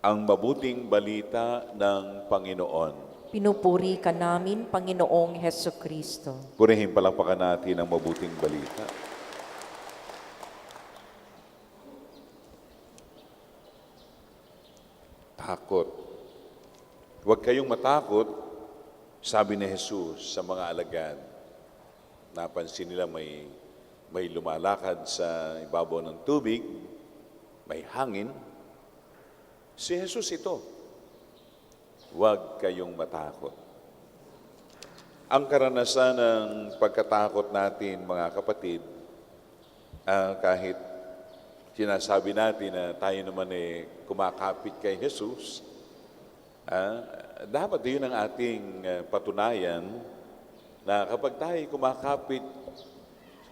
Ang mabuting balita ng Panginoon. Pinupuri ka namin, Panginoong Hesukristo. Purihin palakpakan natin ang mabuting balita. Takot. Huwag kayong matakot, sabi ni Jesus sa mga alagad. Napansin nila may lumalakad sa ibabaw ng tubig, may hangin. Si Jesus ito. Huwag kayong matakot. Ang karanasan ng pagkatakot natin, mga kapatid, kahit sinasabi natin na tayo naman kumakapit kay Jesus, dapat yun ang ating patunayan na kapag tayo kumakapit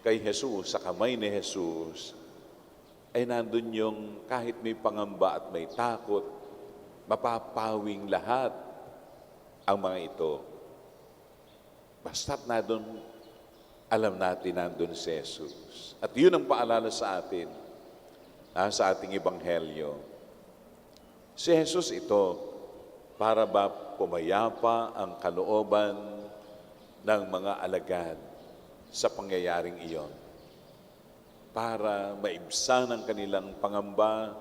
kay Jesus, sa kamay ni Jesus, ay nandun yung kahit may pangamba at may takot, mapapawing lahat ang mga ito. Basta't nandun, alam natin nandun si Jesus. At yun ang paalala sa atin, sa ating ebanghelyo. Si Jesus ito, para ba pumayapa ang kalooban ng mga alagad sa pangyayaring iyon? Para maibsan ang kanilang pangamba,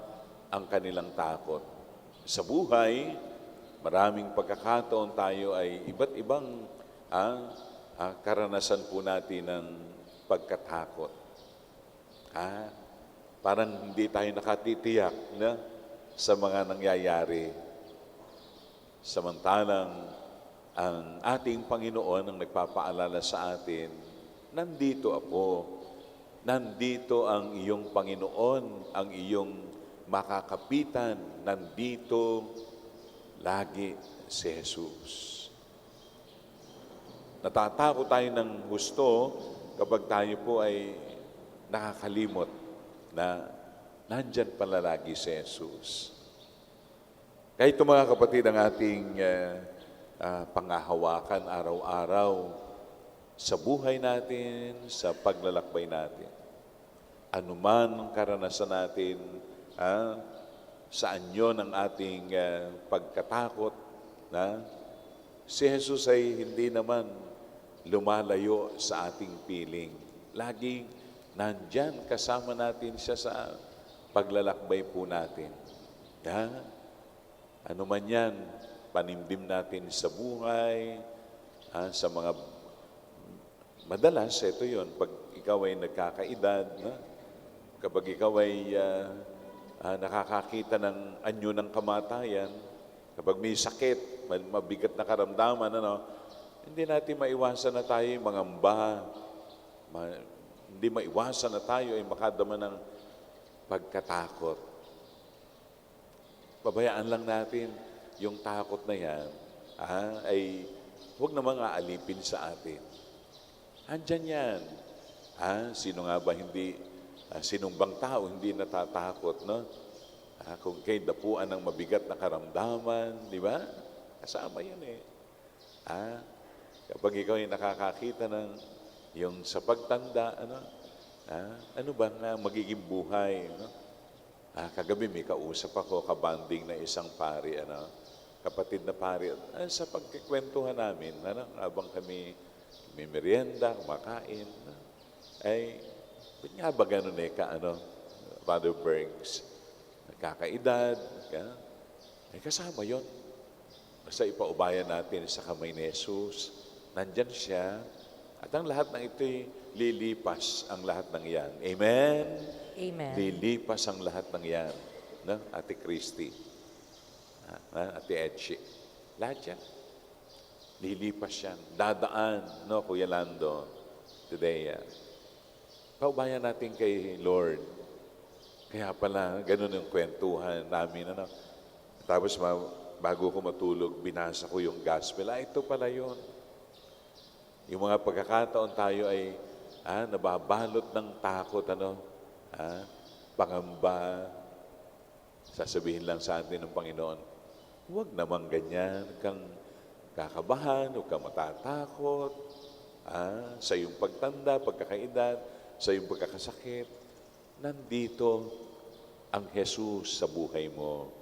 ang kanilang takot. Sa buhay, maraming pagkakataon tayo ay iba't ibang karanasan po natin ng pagkatakot. Parang hindi tayo nakatitiyak na sa mga nangyayari. Samantalang ang ating Panginoon ang nagpapaalala sa atin, nandito ako. Nandito ang iyong Panginoon, ang iyong makakapitan. Nandito lagi si Jesus. Natatakot tayo ng gusto kapag tayo po ay nakakalimot na nandyan pala lagi si Jesus. Kaya ito mga kapatid, ang ating pangahawakan araw-araw sa buhay natin, sa paglalakbay natin. Anuman ang karanasan natin, saan yun ang ating pagkatakot, si Jesus ay hindi naman lumalayo sa ating piling. Laging nandyan, kasama natin siya sa paglalakbay po natin. Ano man yan, panimdim natin sa buhay, sa mga madalas, ito yun, pag ikaw ay nagkakaedad, kapag ikaw ay nakakakita ng anyo ng kamatayan, kapag may sakit, mabigat na karamdaman, hindi natin maiwasan na tayo mangamba, hindi maiwasan na tayo ay makadama ng pagkatakot. Pabayaan lang natin yung takot na yan, ay huwag namang aalipin sa atin. Andyan yan. Sino nga ba sinong bang tao hindi natatakot, no? Kung kayo dapuan ng mabigat na karamdaman, di ba? Kasama yan Kapag ikaw ay nakakakita ng yung sa pagtanda, ano ba nga magiging buhay, no? Kagabi may kausap ako, kabanding na isang pari, kapatid na pari. Sa pagkikwentuhan namin, habang kami may merienda, kumakain, ba't nga ba ganun Father Bergs, nagkakaedad, kasama yon. Basta ipaubayan natin sa kamay ni Jesus, nandyan siya, at ang lahat ng ito'y lilipas ang lahat ng yan. Amen? Amen. Lilipas ang lahat ng yan. Ate Christy, Ate Etchi, lahat yan. Lilipas yan. Dadaan, Kuya Lando, today. Paubayan natin kay Lord. Kaya pala, ganun yung kwentuhan namin. Tapos bago ko matulog, binasa ko yung gospel. Ito pala yun. Yung mga pagkakataon tayo ay nababalot ng takot, pangamba. Sasabihin lang sa atin ng Panginoon, huwag naman ganyan, kang kakabahan, huwag kang matatakot, sa iyong pagtanda, pagkakaedad, sa iyong pagkakasakit. Nandito ang Jesus sa buhay mo.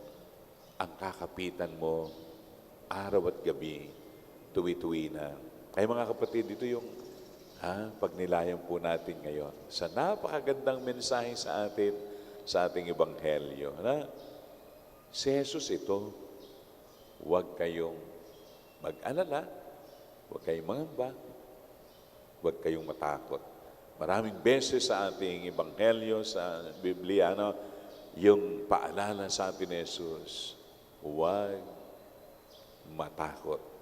ang kakapitan mo araw at gabi, tuwi-tuwi na. Ay mga kapatid, ito yung pagnilayan po natin ngayon sa napakagandang mensahe sa atin, sa ating ebanghelyo. Si Jesus ito, huwag kayong mag-alala, huwag kayong mangamba, huwag kayong matakot. Maraming beses sa ating ebanghelyo, sa Biblia, yung paalala sa atin ni Jesus, huwag matakot.